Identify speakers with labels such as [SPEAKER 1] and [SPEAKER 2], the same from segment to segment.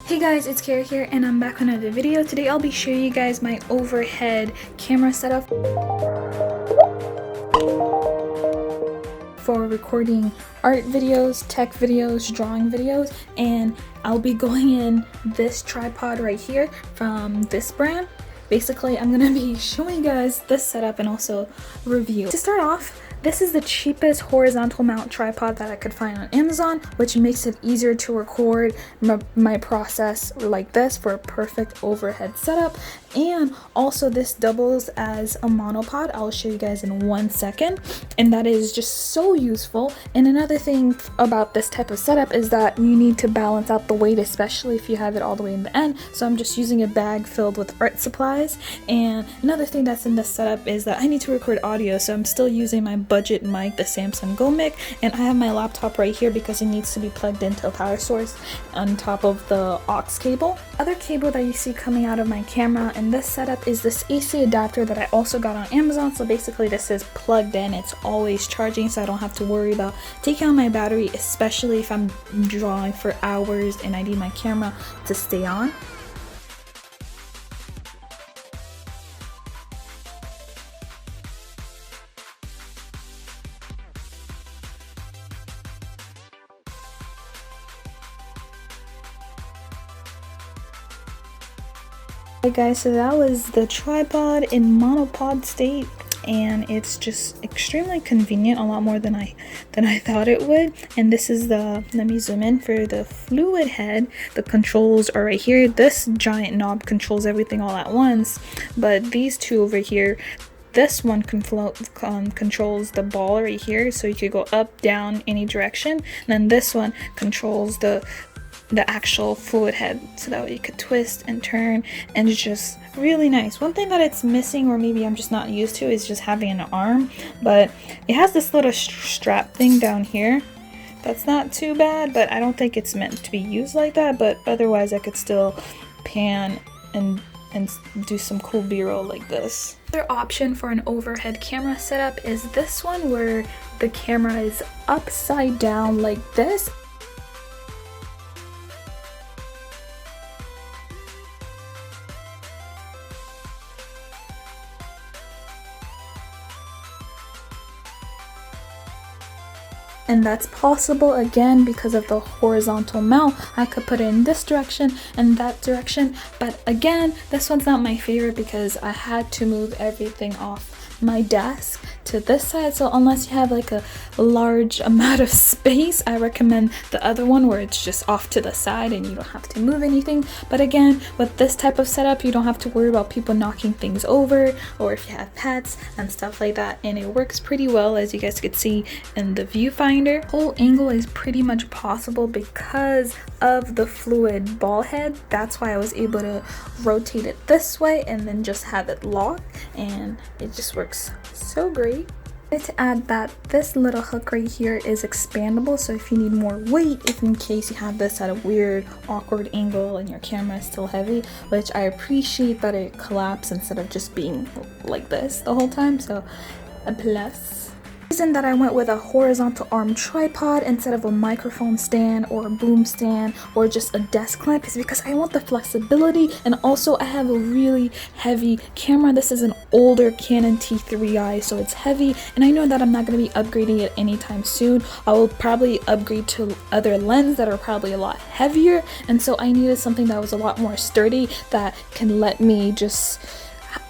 [SPEAKER 1] Hey guys, it's Kara here and I'm back with another video. Today I'll be showing you guys my overhead camera setup for recording art videos, tech videos, drawing videos, and I'll be going in this tripod right here from this brand. Basically, I'm gonna be showing you guys this setup and also review. To start off, this is the cheapest horizontal mount tripod that I could find on Amazon, which makes it easier to record my process like this for a perfect overhead setup. And also this doubles as a monopod. I'll show you guys in 1 second, and that is just so useful. And another thing about this type of setup is that you need to balance out the weight, especially if you have it all the way in the end. So I'm just using a bag filled with art supplies. And another thing that's in this setup is that I need to record audio, so I'm still using my budget mic, the Samsung Go Mic, and I have my laptop right here because it needs to be plugged into a power source on top of the aux cable. Other cable that you see coming out of my camera in this setup is this AC adapter that I also got on Amazon. So basically this is plugged in, it's always charging, so I don't have to worry about taking out my battery, especially if I'm drawing for hours and I need my camera to stay on. Alright guys, so that was the tripod in monopod state, and it's just extremely convenient, a lot more than I thought it would. And this is the, let me zoom in for the fluid head. The controls are right here. This giant knob controls everything all at once, but these two over here, this one controls the ball right here, so you could go up, down, any direction. And then this one controls the actual fluid head, so that way you could twist and turn, and it's just really nice. One thing that it's missing, or maybe I'm just not used to, is just having an arm, but it has this little strap thing down here. That's not too bad, but I don't think it's meant to be used like that. But otherwise I could still pan and do some cool b-roll like this. Another option for an overhead camera setup is this one, where the camera is upside down like this. And that's possible again because of the horizontal mount. I could put it in this direction and that direction, but again, this one's not my favorite because I had to move everything off my desk to this side. So unless you have like a large amount of space, I recommend the other one where it's just off to the side and you don't have to move anything. But again, with this type of setup, you don't have to worry about people knocking things over, or if you have pets and stuff like that. And it works pretty well, as you guys could see in the viewfinder. Whole angle is pretty much possible because of the fluid ball head. That's why I was able to rotate it this way and then just have it locked, and it just works so great. I wanted to add that this little hook right here is expandable, so if you need more weight, if in case you have this at a weird awkward angle and your camera is still heavy, which I appreciate that it collapsed instead of just being like this the whole time, so a plus. The reason that I went with a horizontal arm tripod instead of a microphone stand or a boom stand or just a desk clamp is because I want the flexibility, and also I have a really heavy camera. This is an older Canon T3i, so it's heavy, and I know that I'm not going to be upgrading it anytime soon. I will probably upgrade to other lenses that are probably a lot heavier, and so I needed something that was a lot more sturdy that can let me just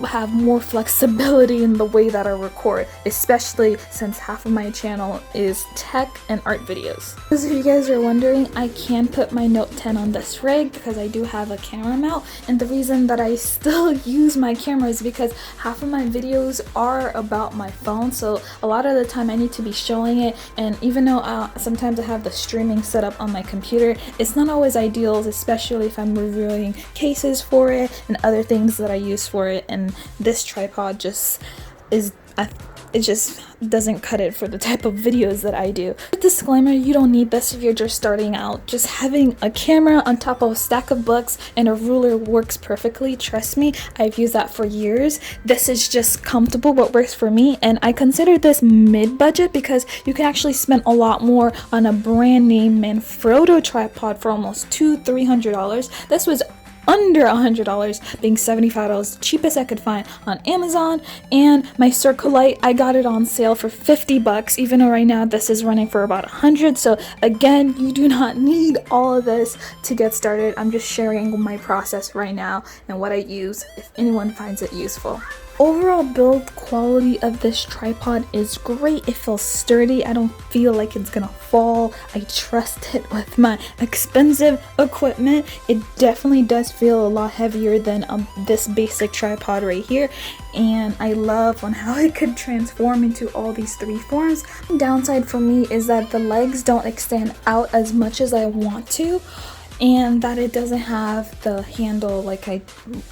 [SPEAKER 1] have more flexibility in the way that I record, especially since half of my channel is tech and art videos. Because if you guys are wondering, I can put my Note 10 on this rig because I do have a camera mount, and the reason that I still use my camera is because half of my videos are about my phone, so a lot of the time I need to be showing it, and even though sometimes I have the streaming set up on my computer, it's not always ideal, especially if I'm reviewing cases for it and other things that I use for it. And this tripod just is, it just doesn't cut it for the type of videos that I do. Disclaimer, you don't need this if you're just starting out. Just having a camera on top of a stack of books and a ruler works perfectly. Trust me, I've used that for years. This is just comfortable, what works for me, and I consider this mid-budget because you can actually spend a lot more on a brand name Manfrotto tripod for almost $200-300. This was under $100, being $75, the cheapest I could find on Amazon. And my Circolite, I got it on sale for $50, even though right now this is running for about $100. So again, you do not need all of this to get started. I'm just sharing my process right now and what I use if anyone finds it useful. Overall build quality of this tripod is great. It feels sturdy. I don't feel like it's gonna fall. I trust it with my expensive equipment. It definitely does feel a lot heavier than this basic tripod right here, and I love on how it could transform into all these three forms. The downside for me is that the legs don't extend out as much as I want to, and that it doesn't have the handle like I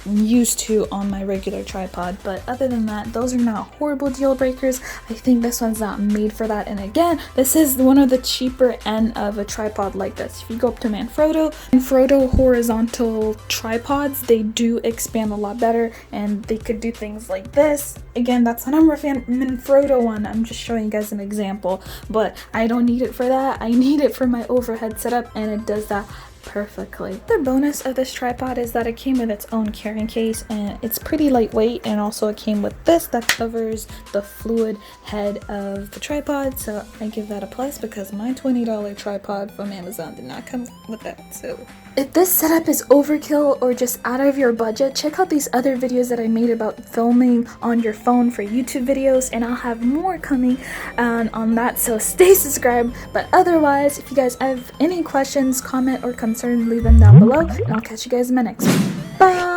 [SPEAKER 1] used to on my regular tripod. But other than that, those are not horrible deal breakers. I think this one's not made for that, and again, this is one of the cheaper end of a tripod like this. If you go up to Manfrotto horizontal tripods, they do expand a lot better, and they could do things like this. Again, that's not a Manfrotto one, I'm just showing you guys an example, but I don't need it for that. I need it for my overhead setup, and it does that perfectly. The bonus of this tripod is that it came with its own carrying case, and it's pretty lightweight, and also it came with this that covers the fluid head of the tripod, so I give that a plus because my $20 tripod from Amazon did not come with that. So if this setup is overkill or just out of your budget, check out these other videos that I made about filming on your phone for YouTube videos, and I'll have more coming on that, so stay subscribed. But otherwise, if you guys have any questions, comment, or concerns, leave them down below, and I'll catch you guys in my next one. Bye!